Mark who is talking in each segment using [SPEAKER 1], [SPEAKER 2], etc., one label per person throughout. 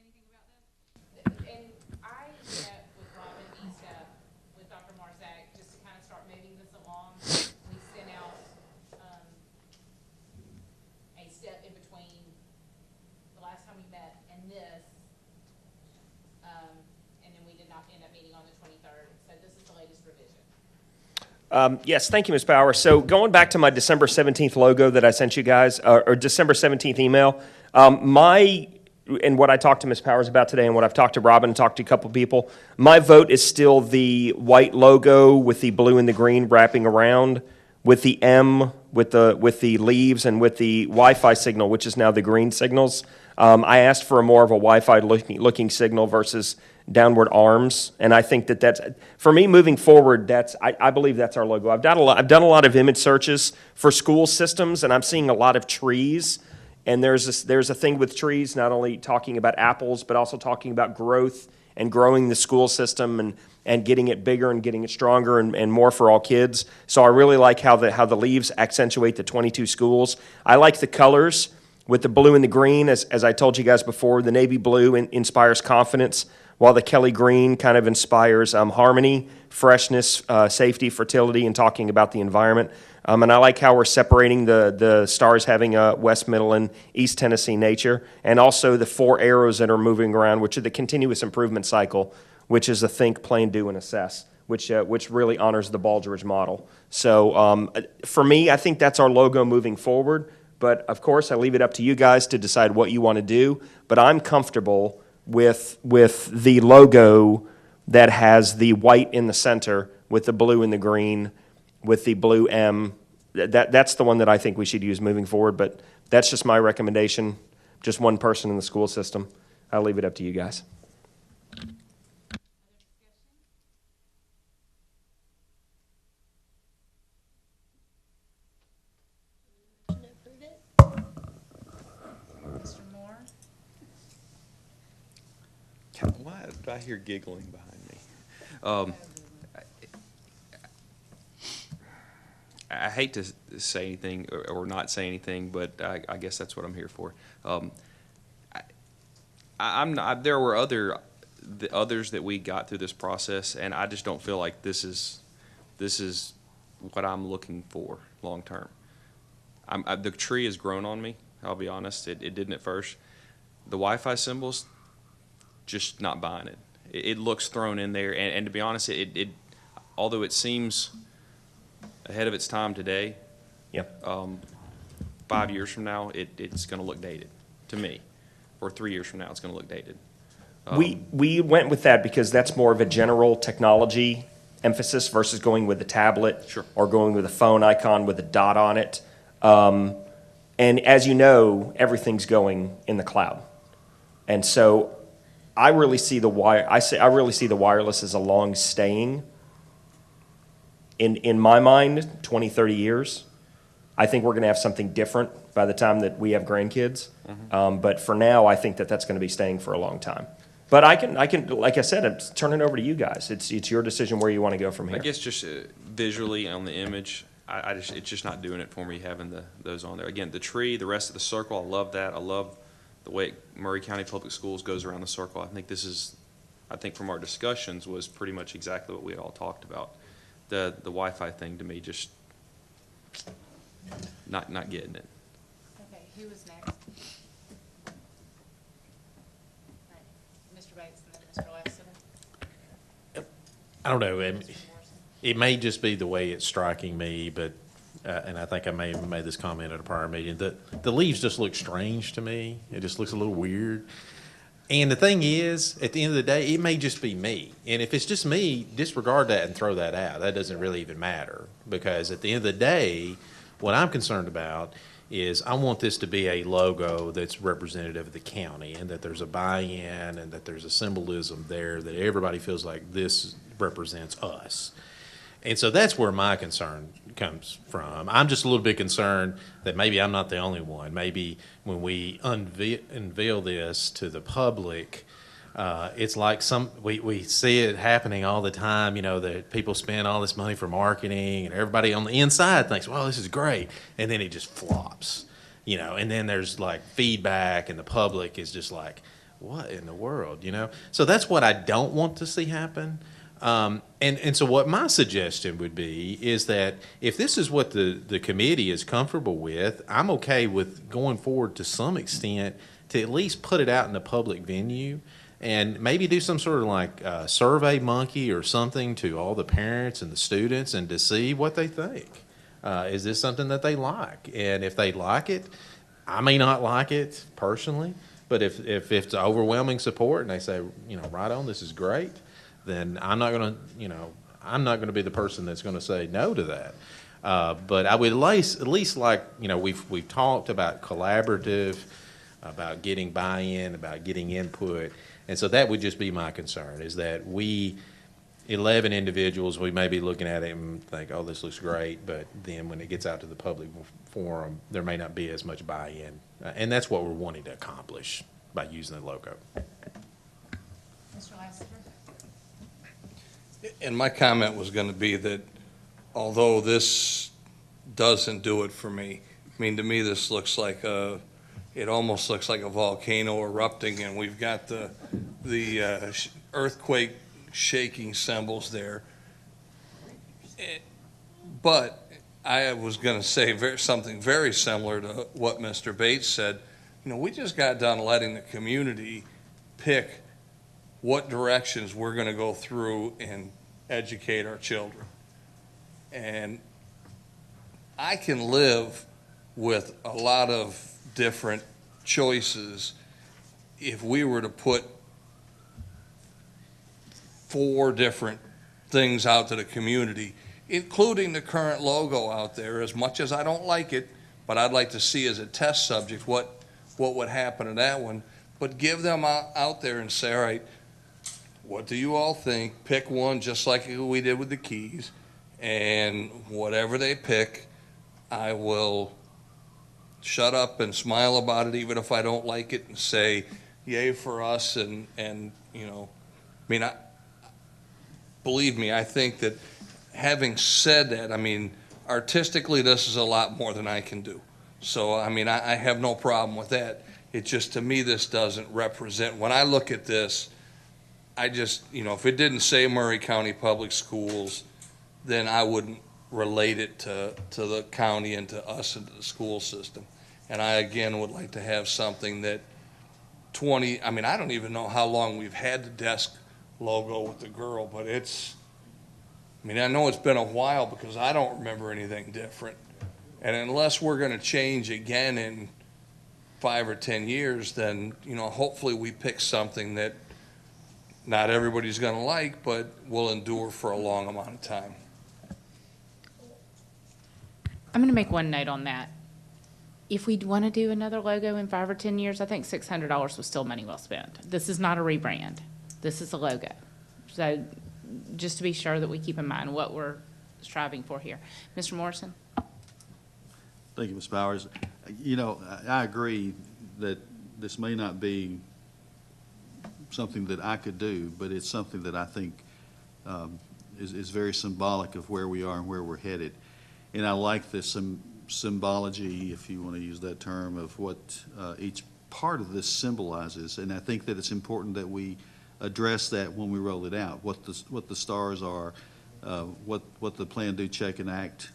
[SPEAKER 1] anything about this? And I met with Robin Eastep, with Dr. Marzak, just to kind of start moving this along. We sent out a step in between the last time we met and this, and then we did not end up meeting on the 23rd. So this is the latest revision.
[SPEAKER 2] Yes, thank you, Ms. Bauer. So going back to my December 17th logo that I sent you guys, or December 17th email, and what I talked to Ms. Powers about today and what I've talked to Robin and talked to a couple people, my vote is still the white logo with the blue and the green wrapping around, with the M, with the leaves, and with the Wi-Fi signal, which is now the green signals. I asked for more of a Wi-Fi looking signal versus downward arms, and I think that's, for me moving forward, I believe that's our logo. I've done a lot of image searches for school systems, and I'm seeing a lot of trees. And there's a thing with trees, not only talking about apples, but also talking about growth and growing the school system and getting it bigger and getting it stronger and more for all kids. So I really like how the leaves accentuate the 22 schools. I like the colors with the blue and the green. As I told you guys before, the navy blue inspires confidence, while the Kelly green kind of inspires harmony, freshness, safety, fertility, and talking about the environment. And I like how we're separating the stars having a West Middle and East Tennessee nature, and also the 4 arrows that are moving around, which are the continuous improvement cycle, which is a think, plan, do, and assess, which really honors the Baldrige model. So for me, I think that's our logo moving forward. But of course, I leave it up to you guys to decide what you want to do. But I'm comfortable with the logo that has the white in the center with the blue and the green, with the blue M. That's the one that I think we should use moving forward, but that's just my recommendation. Just one person in the school system. I'll leave it up to you guys.
[SPEAKER 1] Mr. Moore?
[SPEAKER 3] Why do I hear giggling behind me? I hate to say anything or not say anything, but I guess that's what I'm here for. I'm not. There were others that we got through this process, and I just don't feel like this is what I'm looking for long term. The tree has grown on me. I'll be honest. It didn't at first. The Wi-Fi symbols, just not buying it. It looks thrown in there, and to be honest, although it seems ahead of its time today,
[SPEAKER 2] Yep.
[SPEAKER 3] 5 years from now, it's going to look dated to me, or 3 years from now, it's going to look dated.
[SPEAKER 2] We went with that because that's more of a general technology emphasis versus going with a tablet.
[SPEAKER 3] Sure.
[SPEAKER 2] Or going with a phone icon with a dot on it. And as you know, everything's going in the cloud. And so I really see the wireless as a long staying. In my mind, 20, 30 years. I think we're going to have something different by the time that we have grandkids.
[SPEAKER 3] Mm-hmm.
[SPEAKER 2] But for now, I think that's going to be staying for a long time. But I can, like I said, I'm turning it over to you guys. It's your decision where you want to go from here.
[SPEAKER 3] I guess just visually on the image, it's just not doing it for me having those on there. Again, the tree, the rest of the circle, I love that. I love the way Murray County Public Schools goes around the circle. I think from our discussions was pretty much exactly what we all talked about. The Wi-Fi thing to me just not getting it.
[SPEAKER 1] Okay, who was next? Right. Mr. Bates and then Mr. Lassiter.
[SPEAKER 4] I don't know.
[SPEAKER 1] Mr. Morrison.
[SPEAKER 4] It may just be the way it's striking me, but and I think I may have made this comment at a prior meeting. The leaves just look strange to me. It just looks a little weird. And the thing is, at the end of the day, it may just be me. And if it's just me, disregard that and throw that out. That doesn't really even matter, because at the end of the day, what I'm concerned about is I want this to be a logo that's representative of the county, and that there's a buy-in and that there's a symbolism there that everybody feels like this represents us. And so that's where my concern comes from. I'm just a little bit concerned that maybe I'm not the only one. Maybe when we unveil this to the public, it's like we see it happening all the time, you know, that people spend all this money for marketing and everybody on the inside thinks, well, this is great. And then it just flops, you know, and then there's like feedback and the public is just like, what in the world, you know? So that's what I don't want to see happen. And so what my suggestion would be is that if this is what the committee is comfortable with, I'm okay with going forward to some extent to at least put it out in a public venue and maybe do some sort of like survey monkey or something to all the parents and the students and to see what they think. Is this something that they like? And if they like it, I may not like it personally, but if it's overwhelming support and they say, you know, right on, this is great, then I'm not going to be the person that's going to say no to that. But I would at least like, you know, we've talked about collaborative, about getting buy-in, about getting input. And so that would just be my concern, is that 11 individuals, we may be looking at it and think, oh, this looks great, but then when it gets out to the public forum, there may not be as much buy-in. And that's what we're wanting to accomplish by using the logo.
[SPEAKER 1] Mr. Lassiter?
[SPEAKER 5] And my comment was going to be that although this doesn't do it for me, I mean, to me, this looks like it almost looks like a volcano erupting, and we've got the earthquake shaking symbols there. But I was going to say something very similar to what Mr. Bates said. You know, we just got done letting the community pick what directions we're going to go through and educate our children. And I can live with a lot of different choices if we were to put 4 different things out to the community, including the current logo out there. As much as I don't like it, but I'd like to see as a test subject what would happen to that one. But give them out there and say, all right, what do you all think? Pick one, just like we did with the keys, and whatever they pick, I will shut up and smile about it, even if I don't like it, and say, yay for us. And you know, I mean, believe me, I think that having said that, I mean, artistically, this is a lot more than I can do. So, I mean, I have no problem with that. It just, to me, this doesn't represent, when I look at this, I just, you know, if it didn't say Murray County Public Schools, then I wouldn't relate it to the county and to us and to the school system. And I, again, would like to have something that I mean, I don't even know how long we've had the desk logo with the girl, but I mean, I know it's been a while because I don't remember anything different. And unless we're going to change again in 5 or 10 years, then, you know, hopefully we pick something that not everybody's going to like, but will endure for a long amount of time.
[SPEAKER 1] I'm going to make one note on that. If we want to do another logo in 5 or 10 years, I think $600 was still money well spent. This is not a rebrand. This is a logo. So just to be sure that we keep in mind what we're striving for here. Mr. Morrison?
[SPEAKER 6] Thank you, Ms. Bowers. You know, I agree that this may not be something that I could do, but it's something that I think is very symbolic of where we are and where we're headed. And I like this symbology, if you want to use that term, of what each part of this symbolizes. And I think that it's important that we address that when we roll it out, what the stars are, what the plan, do, check, and act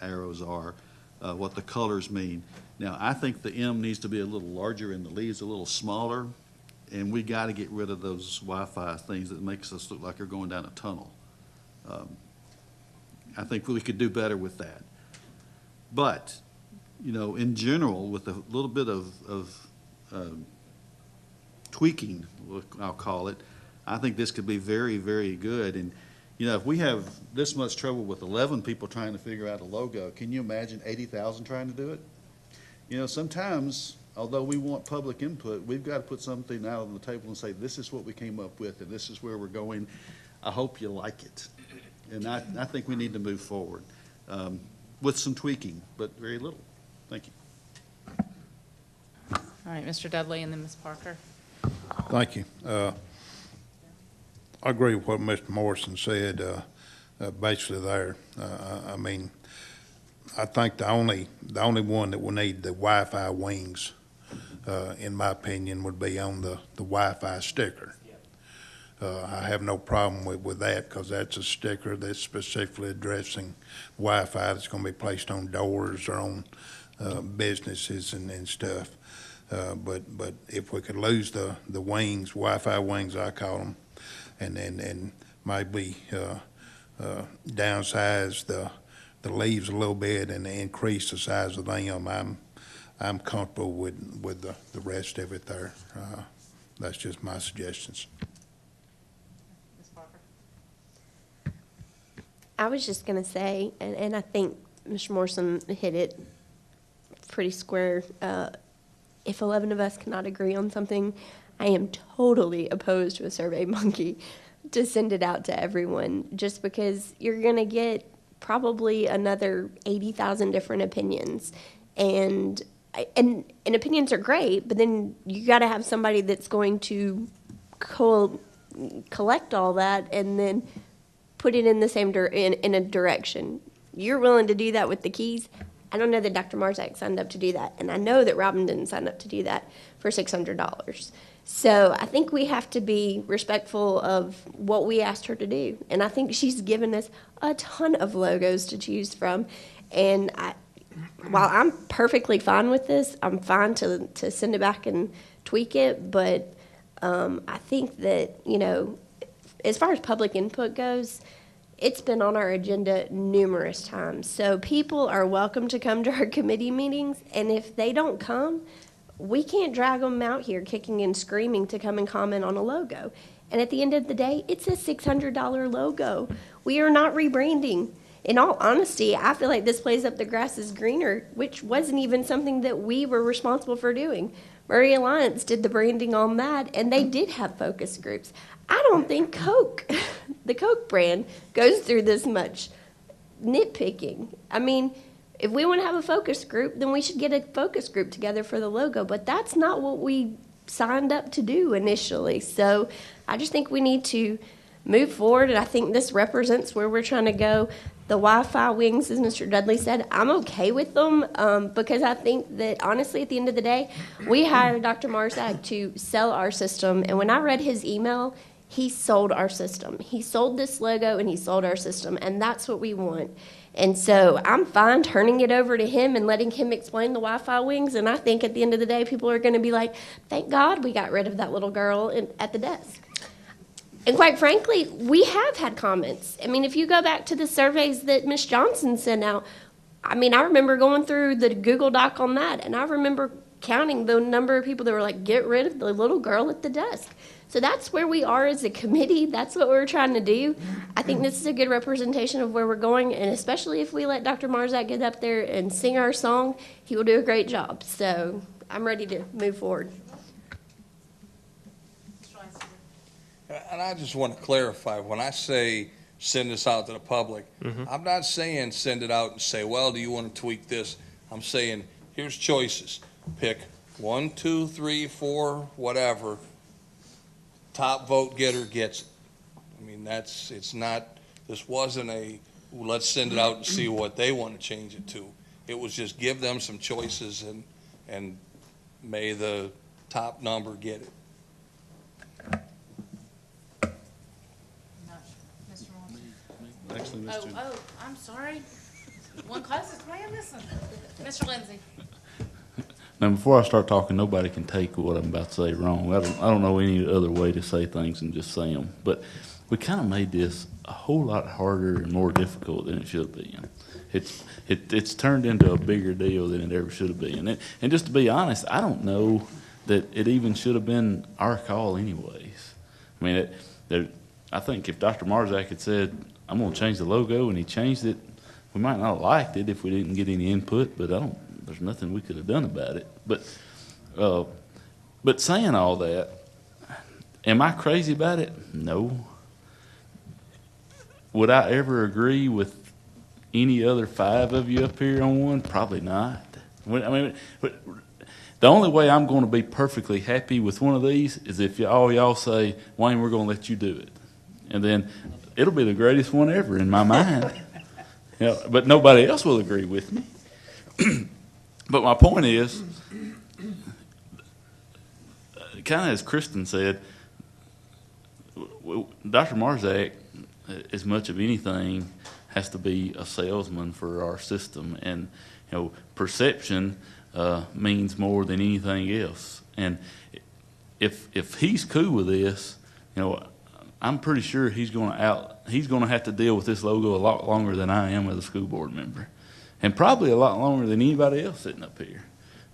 [SPEAKER 6] arrows are, what the colors mean. Now, I think the M needs to be a little larger and the leaves a little smaller, and we got to get rid of those Wi-Fi things that makes us look like we're going down a tunnel. I think we could do better with that. But, you know, in general, with a little bit of tweaking, I'll call it, I think this could be very, very good. And, you know, if we have this much trouble with 11 people trying to figure out a logo, can you imagine 80,000 trying to do it? You know, sometimes, although we want public input, we've got to put something out on the table and say, this is what we came up with and this is where we're going. I hope you like it. And I think we need to move forward with some tweaking, but very little. Thank you.
[SPEAKER 1] All right, Mr. Dudley and then Ms. Parker.
[SPEAKER 7] Thank you. I agree with what Mr. Morrison said, basically there. I mean, I think the only one that will need the Wi-Fi wings in my opinion, would be on the Wi-Fi sticker. I have no problem with that, because that's a sticker that's specifically addressing Wi-Fi that's going to be placed on doors or on businesses and stuff. But if we could lose the wings, Wi-Fi wings, I call them, and maybe downsize the leaves a little bit and increase the size of them, I'm comfortable with the rest of it there. That's just my suggestions.
[SPEAKER 1] Ms. Parker?
[SPEAKER 8] I was just going to say, and I think Mr. Morrison hit it pretty square. If 11 of us cannot agree on something, I am totally opposed to a Survey Monkey to send it out to everyone, just because you're going to get probably another 80,000 different opinions. And opinions are great, but then you got to have somebody that's going to collect all that and then put it in the same in a direction. You're willing to do that with the keys. I don't know that Dr. Marzak signed up to do that, and I know that Robin didn't sign up to do that for $600. So I think we have to be respectful of what we asked her to do, and I think she's given us a ton of logos to choose from. And while I'm perfectly fine with this, I'm fine to send it back and tweak it, but I think that, as far as public input goes, it's been on our agenda numerous times. So people are welcome to come to our committee meetings, and if they don't come, we can't drag them out here kicking and screaming to come and comment on a logo. And at the end of the day, it's a $600 logo. We are not rebranding. In all honesty, I feel like this plays up the grass is greener, which wasn't even something that we were responsible for doing. Murray Alliance did the branding on that, and they did have focus groups. I don't think Coke, the Coke brand, goes through this much nitpicking. I mean, if we want to have a focus group, then we should get a focus group together for the logo, but that's not what we signed up to do initially. So I just think we need to move forward, and I think this represents where we're trying to go. The Wi-Fi wings, as Mr. Dudley said, I'm okay with them because I think that, honestly, at the end of the day, we hired Dr. Marzak to sell our system, and when I read his email, he sold our system. He sold this logo, and he sold our system, and that's what we want. And so I'm fine turning it over to him and letting him explain the Wi-Fi wings, and I think at the end of the day, people are going to be like, thank God we got rid of that little girl at the desk. And quite frankly, we have had comments. I mean, if you go back to the surveys that Ms. Johnson sent out, I remember going through the Google Doc on that, and I remember counting the number of people that were like, get rid of the little girl at the desk. So that's where we are as a committee. That's what we're trying to do. I think this is a good representation of where we're going, and especially if we let Dr. Marzak get up there and sing our song, he will do a great job. So I'm ready to move forward.
[SPEAKER 5] And I just want to clarify, when I say send this out to the public, I'm not saying send it out and say, well, do you want to tweak this? I'm saying, here's choices. Pick 1, 2, 3, 4, whatever. Top vote getter gets it. I mean, this wasn't let's send it out and see what they want to change it to. It was just give them some choices and may the top number get it.
[SPEAKER 6] Actually,
[SPEAKER 1] Oh, I'm sorry. One closest, why am I missing? Mr. Lindsay.
[SPEAKER 9] Now, before I start talking, nobody can take what I'm about to say wrong. I don't know any other way to say things than just say them. But we kind of made this a whole lot harder and more difficult than it should have been. It's turned into a bigger deal than it ever should have been. And just to be honest, I don't know that it even should have been our call anyways. I mean, I think if Dr. Marzak had said, I'm going to change the logo, and he changed it, we might not have liked it if we didn't get any input, but there's nothing we could have done about it. But saying all that, am I crazy about it? No. Would I ever agree with any other 5 of you up here on one? Probably not. The only way I'm going to be perfectly happy with one of these is if y'all say, Wayne, we're going to let you do it. And then it'll be the greatest one ever in my mind. But nobody else will agree with me. But my point is, kind of as Kristen said, Dr. Marzak, as much of anything, has to be a salesman for our system. And, perception means more than anything else. And if he's cool with this, I'm pretty sure he's going to have to deal with this logo a lot longer than I am as a school board member, and probably a lot longer than anybody else sitting up here.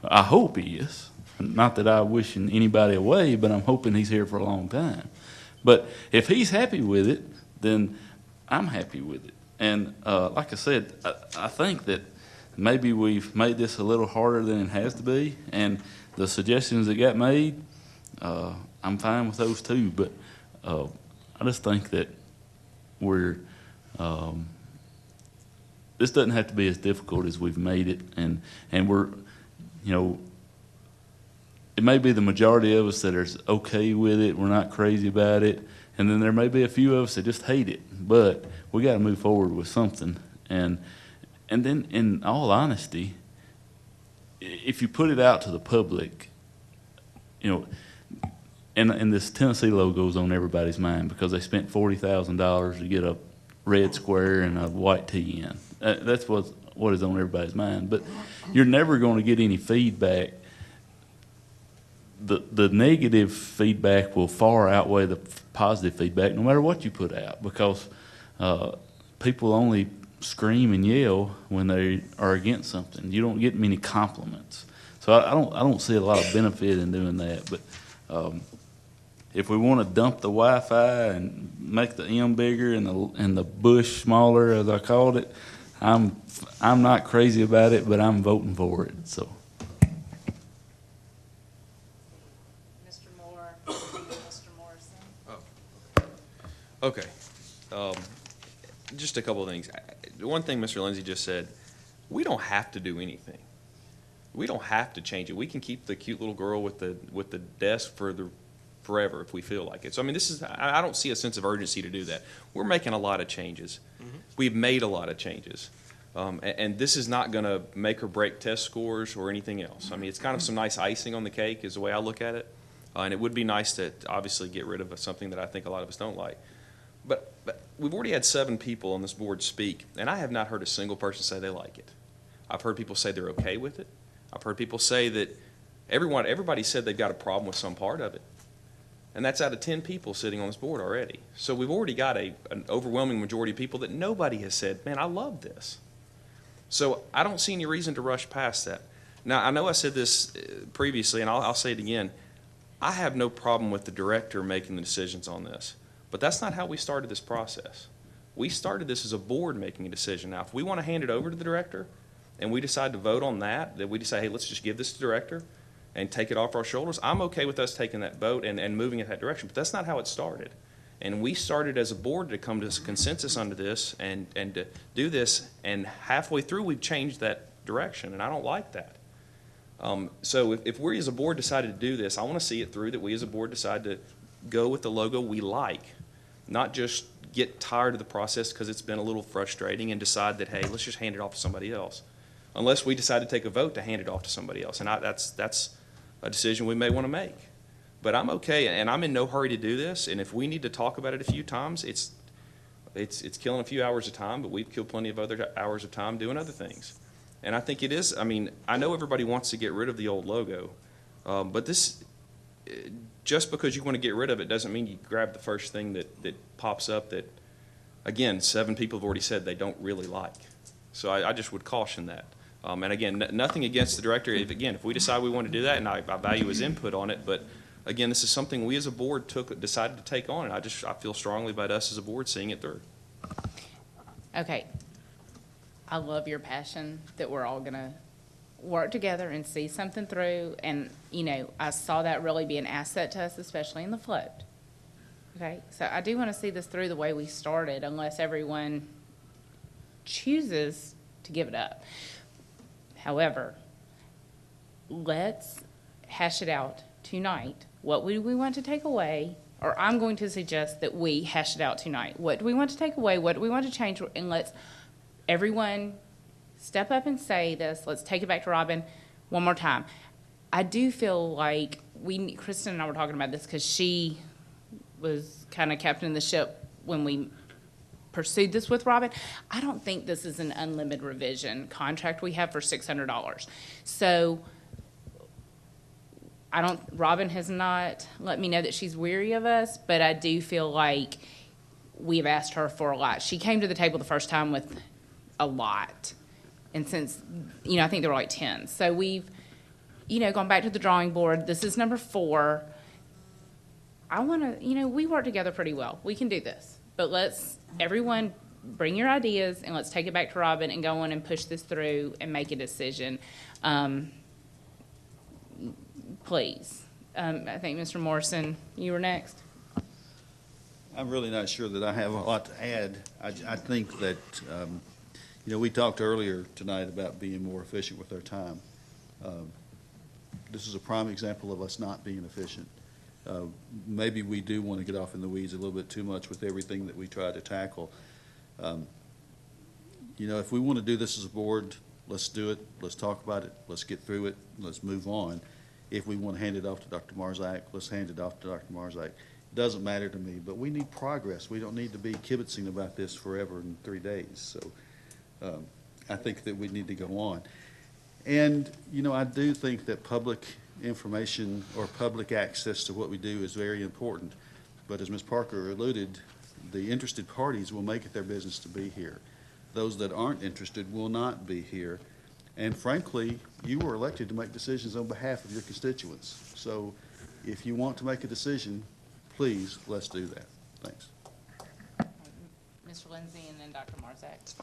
[SPEAKER 9] I hope he is. Not that I'm wishing anybody away, but I'm hoping he's here for a long time. But if he's happy with it, then I'm happy with it. And like I said, I think that maybe we've made this a little harder than it has to be. And the suggestions that got made, I'm fine with those too. But I just think that this doesn't have to be as difficult as we've made it. And we're, it may be the majority of us that are okay with it. We're not crazy about it. And then there may be a few of us that just hate it. But we got to move forward with something. And then, in all honesty, if you put it out to the public, and this Tennessee logo's on everybody's mind because they spent $40,000 to get a red square and a white T in. That's what is on everybody's mind. But you're never going to get any feedback. The negative feedback will far outweigh the positive feedback no matter what you put out, because people only scream and yell when they are against something. You don't get many compliments. So I don't see a lot of benefit in doing that. But if we want to dump the Wi-Fi and make the M bigger and the bush smaller, as I called it, I'm not crazy about it, but I'm voting for it. So.
[SPEAKER 1] Mr. Moore, Mr. Morrison.
[SPEAKER 3] Okay. Just a couple of things. One thing Mr. Lindsay just said, we don't have to do anything. We don't have to change it. We can keep the cute little girl with the desk forever if we feel like it. So, I mean, I don't see a sense of urgency to do that. We're making a lot of changes. Mm-hmm. We've made a lot of changes. And this is not going to make or break test scores or anything else. I mean, it's kind of some nice icing on the cake is the way I look at it. And it would be nice to obviously get rid of something that I think a lot of us don't like. But we've already had 7 people on this board speak, and I have not heard a single person say they like it. I've heard people say they're okay with it. I've heard people say that everybody said they've got a problem with some part of it. And that's out of 10 people sitting on this board already. So we've already got an overwhelming majority of people that nobody has said, man, I love this. So I don't see any reason to rush past that. Now, I know I said this previously, and I'll say it again. I have no problem with the director making the decisions on this. But that's not how we started this process. We started this as a board making a decision. Now, if we want to hand it over to the director and we decide to vote on that we decide, hey, let's just give this to the director and take it off our shoulders, I'm okay with us taking that vote and moving in that direction. But that's not how it started. And we started as a board to come to a consensus under this and to do this, and halfway through we've changed that direction, and I don't like that. So if we as a board decided to do this, I want to see it through, that we as a board decide to go with the logo we like, not just get tired of the process because it's been a little frustrating and decide that, hey, let's just hand it off to somebody else. Unless we decide to take a vote to hand it off to somebody else. And that's a decision we may want to make. But I'm okay, and I'm in no hurry to do this. And if we need to talk about it a few times, it's killing a few hours of time, but we've killed plenty of other hours of time doing other things. And I think it is, I mean, I know everybody wants to get rid of the old logo, but this, just because you want to get rid of it doesn't mean you grab the first thing that pops up that, again, 7 people have already said they don't really like. So I just would caution that. And again, nothing against the director. If we decide we want to do that, and I value his input on it, but again, this is something we as a board decided to take on, and I feel strongly about us as a board seeing it through.
[SPEAKER 1] Okay. I love your passion that we're all going to work together and see something through. And, I saw that really be an asset to us, especially in the float. Okay? So I do want to see this through the way we started, unless everyone chooses to give it up. However, let's hash it out tonight. What do we want to take away? Or I'm going to suggest that we hash it out tonight. What do we want to take away? What do we want to change? And let's everyone step up and say this. Let's take it back to Robin one more time. I do feel like Kristen and I were talking about this because she was kind of captaining the ship when we pursued this with Robin. I don't think this is an unlimited revision contract we have for $600. So Robin has not let me know that she's weary of us, but I do feel like we've asked her for a lot. She came to the table the first time with a lot. And since, I think there were like 10. So we've, gone back to the drawing board. This is number 4. I want to, we work together pretty well. We can do this. But everyone bring your ideas and let's take it back to Robin and go on and push this through and make a decision. Please. I think, Mr. Morrison, you were next.
[SPEAKER 6] I'm really not sure that I have a lot to add. I think that, we talked earlier tonight about being more efficient with our time. This is a prime example of us not being efficient. Maybe we do want to get off in the weeds a little bit too much with everything that we try to tackle. If we want to do this as a board, let's do it. Let's talk about it. Let's get through it. Let's move on. If we want to hand it off to Dr. Marzak, let's hand it off to Dr. Marzak. It doesn't matter to me, but we need progress. We don't need to be kibitzing about this forever in 3 days. So I think that we need to go on. And, I do think that public information or public access to what we do is very important. But as Ms. Parker alluded, the interested parties will make it their business to be here. Those that aren't interested will not be here. And frankly, you were elected to make decisions on behalf of your constituents. So if you want to make a decision, please, let's do that. Thanks.
[SPEAKER 1] Mr. Lindsay and then Dr. Marzak.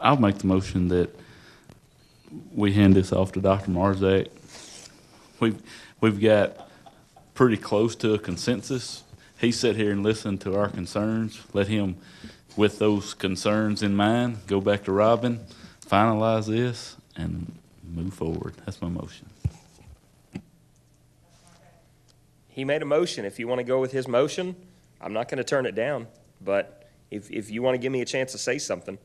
[SPEAKER 9] I'll make the motion that we hand this off to Dr. Marzak. We've got pretty close to a consensus. He sat here and listened to our concerns. Let him, with those concerns in mind, go back to Robin, finalize this, and move forward. That's my motion.
[SPEAKER 2] He made a motion. If you want to go with his motion, I'm not going to turn it down. But if you want to give me a chance to say something.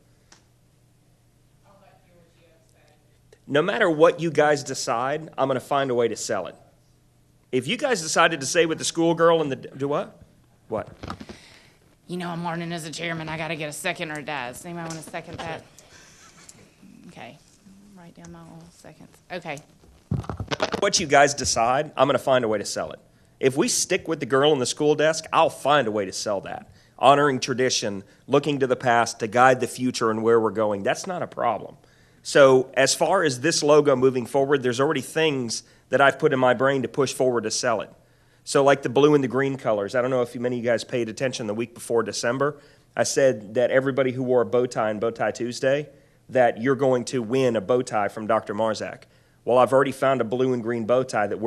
[SPEAKER 2] No matter what you guys decide, I'm going to find a way to sell it. If you guys decided to stay with the schoolgirl and do what? What?
[SPEAKER 1] I'm learning as a chairman. I got to get a second or it dies. Anybody want to second that? Okay. Write down my little seconds. Okay.
[SPEAKER 2] What you guys decide, I'm going to find a way to sell it. If we stick with the girl in the school desk, I'll find a way to sell that. Honoring tradition, looking to the past to guide the future and where we're going, that's not a problem. So as far as this logo moving forward, there's already things that I've put in my brain to push forward to sell it. So like the blue and the green colors, I don't know if many of you guys paid attention the week before December. I said that everybody who wore a bow tie on Bow Tie Tuesday, that you're going to win a bow tie from Dr. Marzak. Well, I've already found a blue and green bow tie that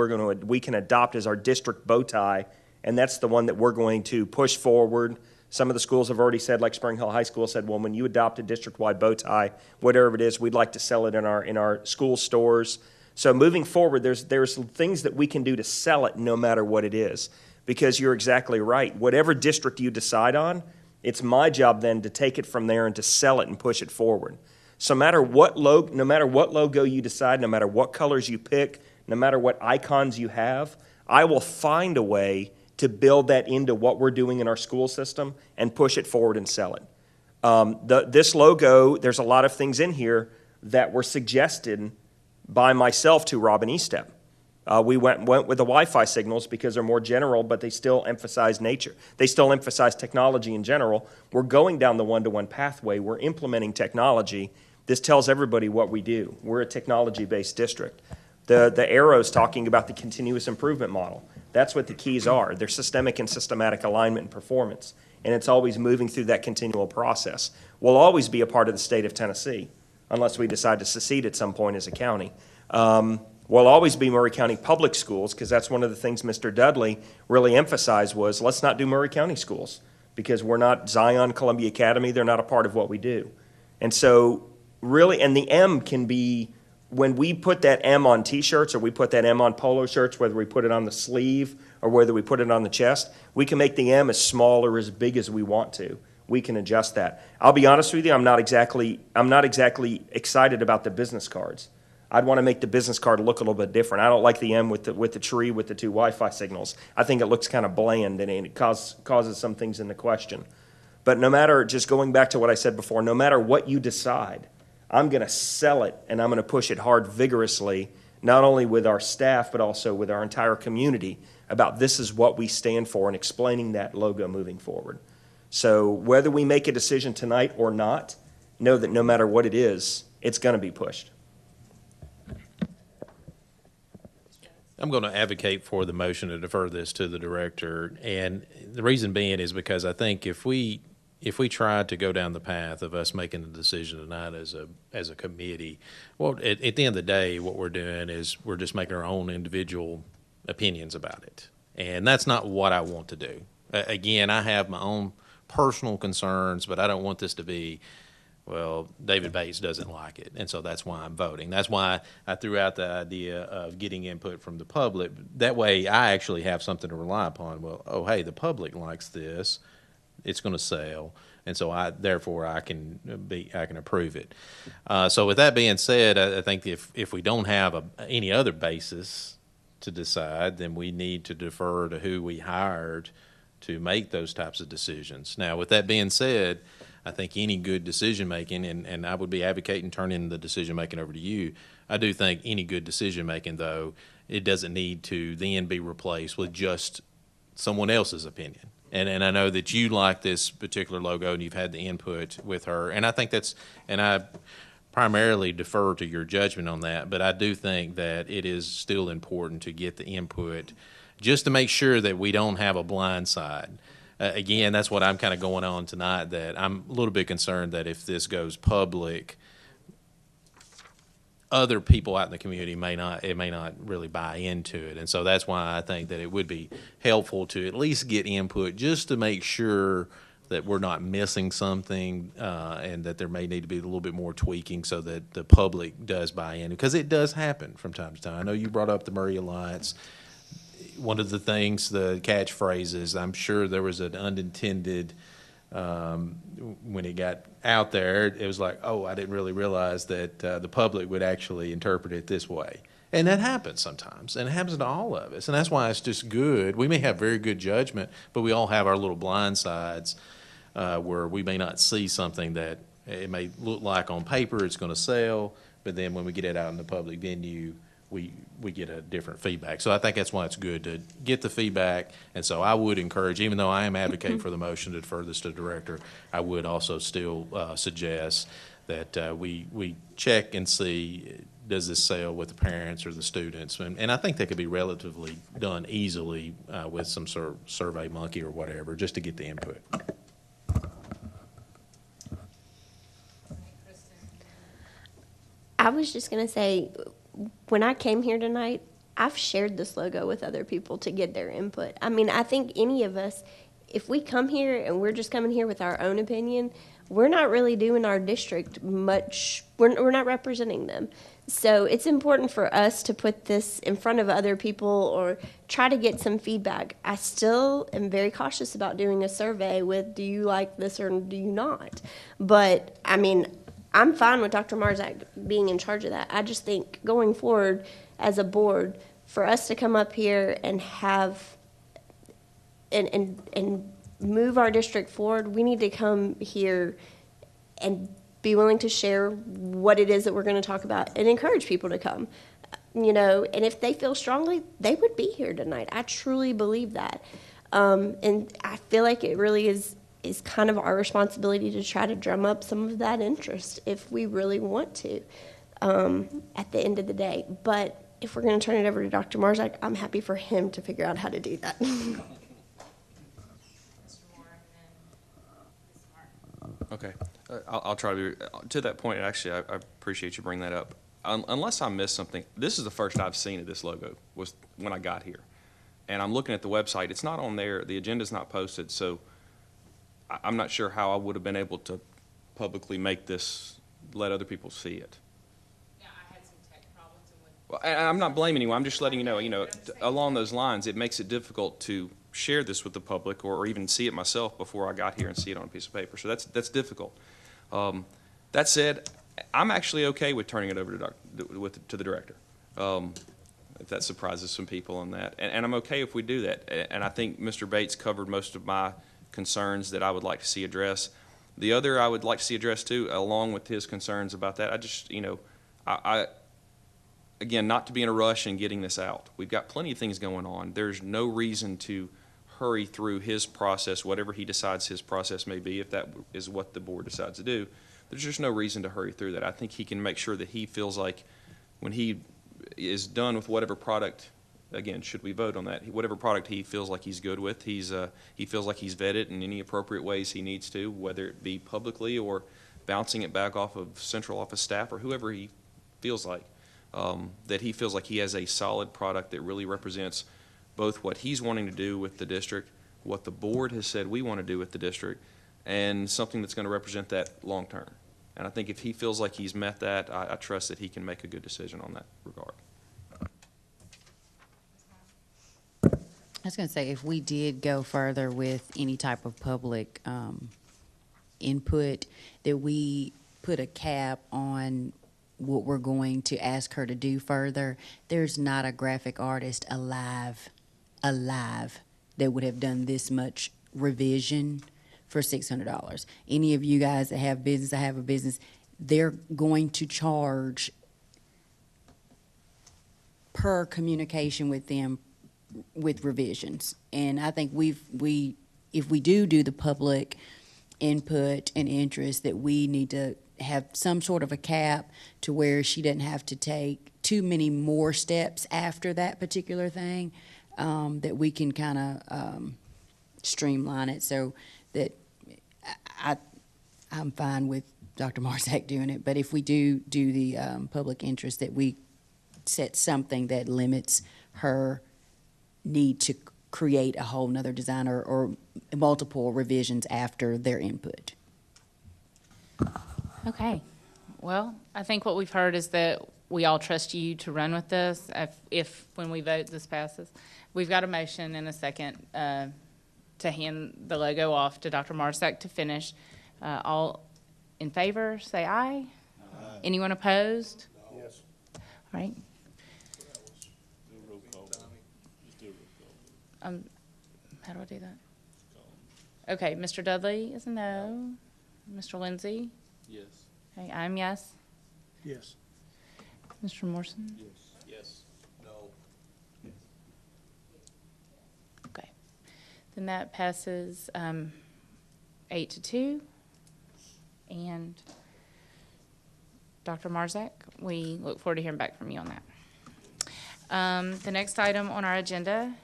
[SPEAKER 2] we can adopt as our district bow tie, and that's the one that we're going to push forward. Some of the schools have already said, like Spring Hill High School said, well, when you adopt a district-wide bow tie, whatever it is, we'd like to sell it in our school stores. So moving forward, there's things that we can do to sell it no matter what it is, because you're exactly right. Whatever district you decide on, it's my job then to take it from there and to sell it and push it forward. So no matter what logo you decide, no matter what colors you pick, no matter what icons you have, I will find a way to build that into what we're doing in our school system and push it forward and sell it. This logo, there's a lot of things in here that were suggested by myself to Robin Estep. We went with the Wi-Fi signals because they're more general, but they still emphasize nature. They still emphasize technology in general. We're going down the one-to-one pathway. We're implementing technology. This tells everybody what we do. We're a technology-based district. The arrows talking about the continuous improvement model. That's what the keys are. They're systemic and systematic alignment and performance. And it's always moving through that continual process. We'll always be a part of the state of Tennessee, unless we decide to secede at some point as a county. We'll always be Maury County Public Schools, because that's one of the things Mr. Dudley really emphasized was, let's not do Maury County schools, because we're not Zion Columbia Academy. They're not a part of what we do. And so really, and the M can be, when we put that M on T-shirts or we put that M on polo shirts, whether we put it on the sleeve or whether we put it on the chest, we can make the M as small or as big as we want to. We can adjust that. I'll be honest with you, I'm not exactly excited about the business cards. I'd want to make the business card look a little bit different. I don't like the M with the tree with the 2 Wi-Fi signals. I think it looks kind of bland and it causes some things into question. But no matter, just going back to what I said before, no matter what you decide, I'm going to sell it and I'm going to push it hard, vigorously, not only with our staff, but also with our entire community about this is what we stand for and explaining that logo moving forward. So whether we make a decision tonight or not, know that no matter what it is, it's going to be pushed.
[SPEAKER 4] I'm going to advocate for the motion to defer this to the director, and the reason being is because I think if we try to go down the path of us making a decision tonight as a committee, well, at the end of the day, what we're doing is we're just making our own individual opinions about it, and that's not what I want to do. Again, I have my own personal concerns, but I don't want this to be, well, David Bates doesn't like it, and so that's why I'm voting. That's why I threw out the idea of getting input from the public. That way, I actually have something to rely upon. Well, oh, hey, the public likes this. It's going to sell, and so therefore I can approve it. So with that being said, I think if we don't have any other basis to decide, then we need to defer to who we hired to make those types of decisions. Now, with that being said, I think any good decision-making, and I would be advocating turning the decision-making over to you, I do think any good decision-making, though, it doesn't need to then be replaced with just someone else's opinion. And I know that you like this particular logo and you've had the input with her, and I think and I primarily defer to your judgment on that, but I do think that it is still important to get the input just to make sure that we don't have a blind side. Again, that's what I'm kind of going on tonight, that I'm a little bit concerned that if this goes public, other people out in the community may not really buy into it. And so that's why I think that it would be helpful to at least get input just to make sure that we're not missing something, and that there may need to be a little bit more tweaking so that the public does buy in, because it does happen from time to time. I know you brought up the Murray Alliance. One of the things, the catchphrases, I'm sure there was an unintended, when it got out there, it was like, oh, I didn't really realize that the public would actually interpret it this way. And that happens sometimes, and it happens to all of us. And that's why it's just good. We may have very good judgment, but we all have our little blind sides where we may not see something that it may look like on paper it's going to sell, but then when we get it out in the public venue, we get a different feedback. So I think that's why it's good to get the feedback. And so I would encourage, even though I am advocating for the motion to defer this to the director, I would also still suggest that we check and see, does this sell with the parents or the students? And I think that could be relatively done easily with some sort of Survey Monkey or whatever, just to get the input.
[SPEAKER 8] I was just going to say, when I came here tonight, I've shared this logo with other people to get their input. I mean, I think any of us, if we come here and we're just coming here with our own opinion, we're not really doing our district much. We're not representing them. So it's important for us to put this in front of other people or try to get some feedback. I still am very cautious about doing a survey with, do you like this or do you not? But, I mean, I'm fine with Dr. Marzak being in charge of that. I just think going forward as a board, for us to come up here and have and move our district forward, we need to come here and be willing to share what it is that we're going to talk about and encourage people to come. You know, and if they feel strongly, they would be here tonight. I truly believe that. And I feel like it really is kind of our responsibility to try to drum up some of that interest if we really want to at the end of the day. But if we're going to turn it over to Dr. Marzak, I'm happy for him to figure out how to do that.
[SPEAKER 3] Okay, I'll try to be, to that point, actually, I appreciate you bringing that up. Unless I missed something, this is the first I've seen of this logo, was when I got here. And I'm looking at the website, it's not on there, the agenda's not posted, so I'm not sure how I would have been able to publicly make this, let other people see it.
[SPEAKER 1] Yeah, I had some tech problems.
[SPEAKER 3] Well, and I'm not blaming anyone, I'm just letting you know, along those lines, it makes it difficult to share this with the public or even see it myself before I got here and see it on a piece of paper. So that's difficult. That said, I'm actually okay with turning it over to the director. If that surprises some people on that. And I'm okay if we do that. And I think Mr. Bates covered most of my concerns that I would like to see addressed. The other I would like to see addressed too, along with his concerns about that, I just, again, not to be in a rush in getting this out. We've got plenty of things going on. There's no reason to hurry through his process, whatever he decides his process may be, if that is what the board decides to do. There's just no reason to hurry through that. I think he can make sure that he feels like when he is done with whatever product, again, should we vote on that, whatever product he feels like he's good with, he feels like he's vetted in any appropriate ways he needs to, whether it be publicly or bouncing it back off of central office staff or whoever he feels like, that he feels like he has a solid product that really represents both what he's wanting to do with the district, what the board has said we want to do with the district, and something that's going to represent that long term. And I think if he feels like he's met that, I trust that he can make a good decision on that regard.
[SPEAKER 10] I was going to say, if we did go further with any type of public input, that we put a cap on what we're going to ask her to do further. There's not a graphic artist alive that would have done this much revision for $600. Any of you guys that have business, I have a business, they're going to charge per communication with them with revisions. And I think if we do the public input and interest, that we need to have some sort of a cap to where she doesn't have to take too many more steps after that particular thing, that we can kind of streamline it so that I'm fine with Dr. Marzak doing it. But if we do the public interest, that we set something that limits her need to create a whole nother design or multiple revisions after their input.
[SPEAKER 1] Okay. Well, I think what we've heard is that we all trust you to run with this if when we vote, this passes. We've got a motion and a second to hand the logo off to Dr. Marzak to finish. All in favor, say aye. Aye. Anyone opposed? No. Yes. All right. How do I do that? Okay, Mr. Dudley is a no. Mr. Lindsay?
[SPEAKER 3] Yes.
[SPEAKER 1] Okay, I'm yes.
[SPEAKER 11] Yes.
[SPEAKER 1] Mr. Morrison?
[SPEAKER 3] Yes. Yes. No.
[SPEAKER 1] Okay. Then that passes 8-2. And Dr. Marzak, we look forward to hearing back from you on that. The next item on our agenda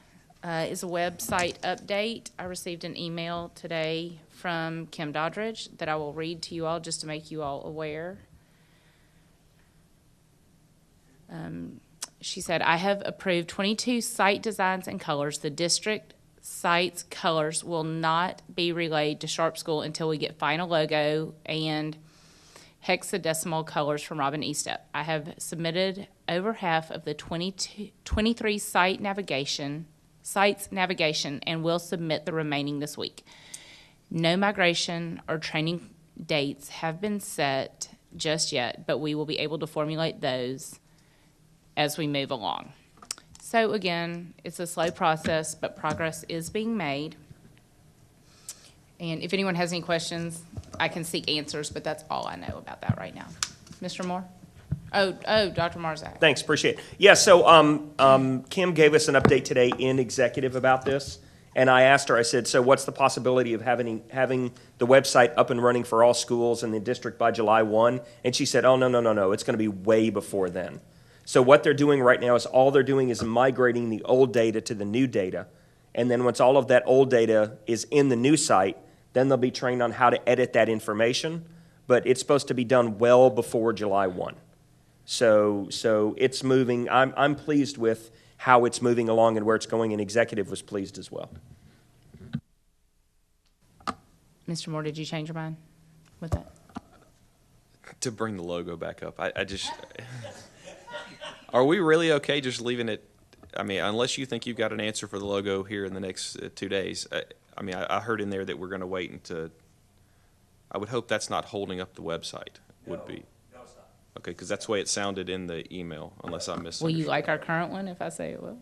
[SPEAKER 1] is a website update. I received an email today from Kim Doddridge that I will read to you all just to make you all aware. She said, I have approved 22 site designs and colors. The district site's colors will not be relayed to Sharp School until we get final logo and hexadecimal colors from Robin Estep. I have submitted over half of the 23 sites navigation and will submit the remaining this week. No migration or training dates have been set just yet, but we will be able to formulate those as we move along. So again, it's a slow process, but progress is being made. And if anyone has any questions, I can seek answers, but that's all I know about that right now. Mr. Moore? Oh, Dr. Marzak.
[SPEAKER 2] Thanks, appreciate it. Yeah, so Kim gave us an update today in executive about this, and I asked her, I said, so what's the possibility of having the website up and running for all schools in the district by July 1? And she said, oh, no, it's going to be way before then. So what they're doing right now is all they're doing is migrating the old data to the new data, and then once all of that old data is in the new site, then they'll be trained on how to edit that information, but it's supposed to be done well before July 1. So it's moving. I'm pleased with how it's moving along and where it's going, and executive was pleased as well.
[SPEAKER 1] Mr. Moore, did you change your mind with that?
[SPEAKER 3] To bring the logo back up, I just, are we really okay just leaving it? I mean, unless you think you've got an answer for the logo here in the next 2 days. I mean, I heard in there that we're going to wait until, I would hope that's not holding up the website, would be.
[SPEAKER 2] No,
[SPEAKER 3] Okay, because that's the way it sounded in the email, unless I misunderstood.
[SPEAKER 1] Will you like our current one if I say it will?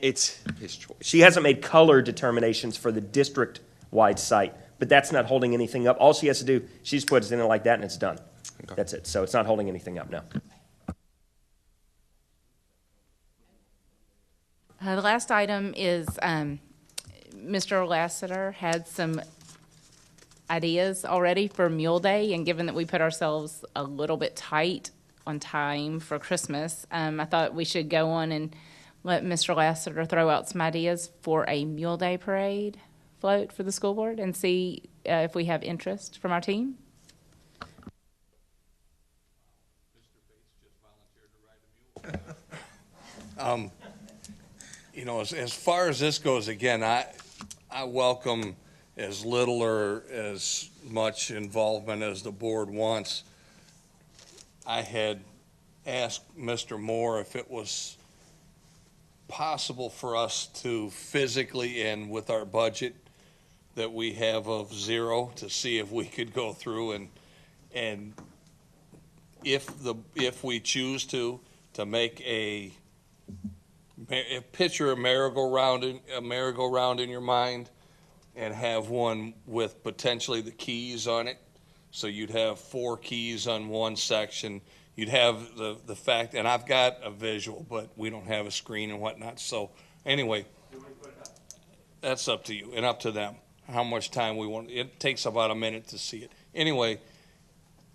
[SPEAKER 3] It's his choice.
[SPEAKER 2] She hasn't made color determinations for the district-wide site, but that's not holding anything up. All she has to do, she just puts it in it like that and it's done.
[SPEAKER 3] Okay.
[SPEAKER 2] That's it. So it's not holding anything up now.
[SPEAKER 1] The last item is, Mr. Lassiter had some ideas already for Mule Day, and given that we put ourselves a little bit tight on time for Christmas, I thought we should go on and let Mr. Lassiter throw out some ideas for a Mule Day parade float for the school board and see if we have interest from our team.
[SPEAKER 5] You know, as far as this goes, again, I welcome as little or as much involvement as the board wants. I had asked Mr. Moore if it was possible for us to physically and with our budget that we have of zero to see if we could go through and if we choose to make picture a merry-go-round in your mind and have one with potentially the keys on it. So you'd have 4 keys on one section. You'd have the fact, and I've got a visual, but we don't have a screen and whatnot. So anyway, that's up to you and up to them, how much time we want. It takes about a minute to see it. Anyway,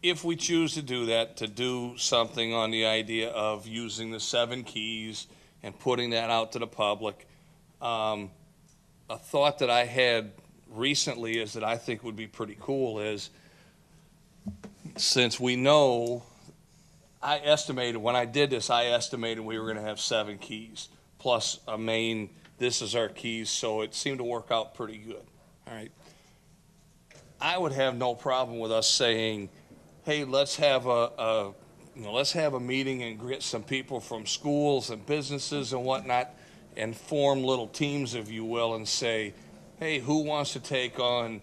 [SPEAKER 5] if we choose to do that, to do something on the idea of using the 7 keys and putting that out to the public, a thought that I had recently is that I think would be pretty cool is, since we know, I estimated, when I did this, I estimated we were going to have 7 keys, plus a main, this is our keys, so it seemed to work out pretty good, all right? I would have no problem with us saying, hey, let's have let's have a meeting and get some people from schools and businesses and whatnot and form little teams, if you will, and say, hey, who wants to take on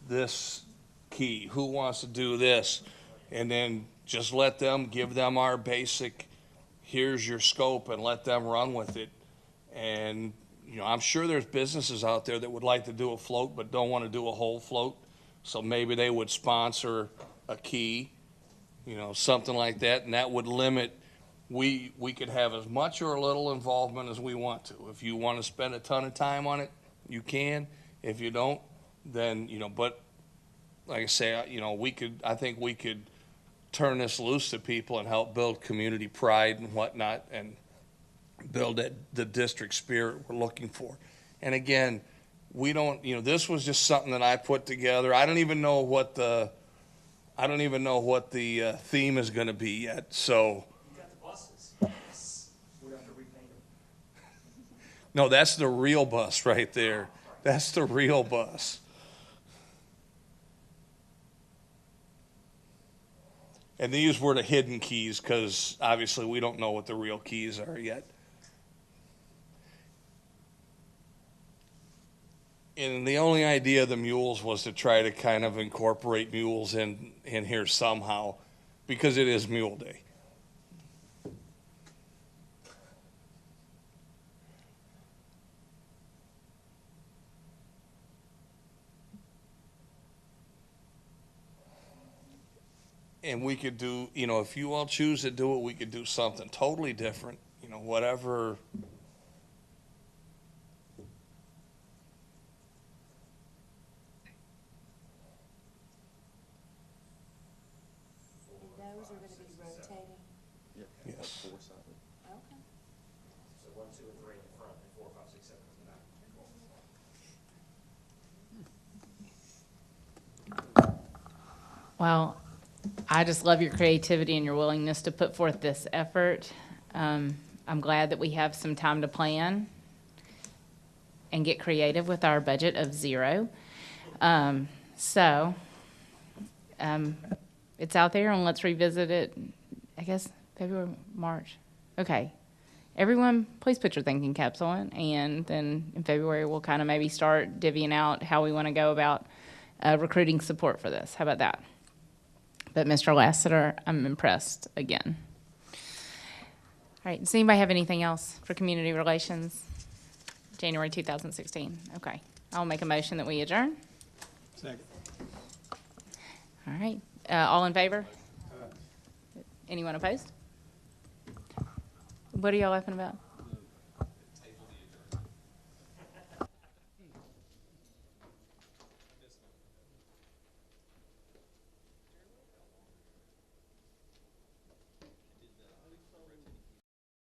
[SPEAKER 5] this key? Who wants to do this? And then just let them, give them our basic, here's your scope, and let them run with it. And, you know, I'm sure there's businesses out there that would like to do a float but don't want to do a whole float. So maybe they would sponsor a key, you know, something like that, and that would limit, we could have as much or a little involvement as we want to. If you want to spend a ton of time on it, you can. If you don't, then, you know, but like I say, you know, I think we could turn this loose to people and help build community pride and whatnot and build the district spirit we're looking for. And again, we don't, you know, this was just something that I put together. I don't even know what the theme is going to be yet. So.
[SPEAKER 2] You got the buses. Yes. We're going to have to repaint them.
[SPEAKER 5] No, that's the real bus right there. That's the real bus. And these were the hidden keys because obviously we don't know what the real keys are yet. And the only idea of the mules was to try to kind of incorporate mules in here somehow because it is Mule Day. And we could do, you know, if you all choose to do it, we could do something totally different, you know, whatever.
[SPEAKER 10] Those are going to be rotating.
[SPEAKER 5] Yes.
[SPEAKER 10] Okay.
[SPEAKER 2] So 1, 2, and 3 in the front, and 4, 5, 6, 7 in the back.
[SPEAKER 1] Well, I just love your creativity and your willingness to put forth this effort. I'm glad that we have some time to plan and get creative with our budget of 0. It's out there, and let's revisit it, I guess, February, March. Okay. Everyone, please put your thinking caps on, and then in February, we'll kind of maybe start divvying out how we want to go about recruiting support for this. How about that? But Mr. Lassiter, I'm impressed again. All right, does anybody have anything else for community relations? January 2016, okay. I'll make a motion that we adjourn.
[SPEAKER 11] Second.
[SPEAKER 1] All right, all in favor? Anyone opposed? What are y'all laughing about?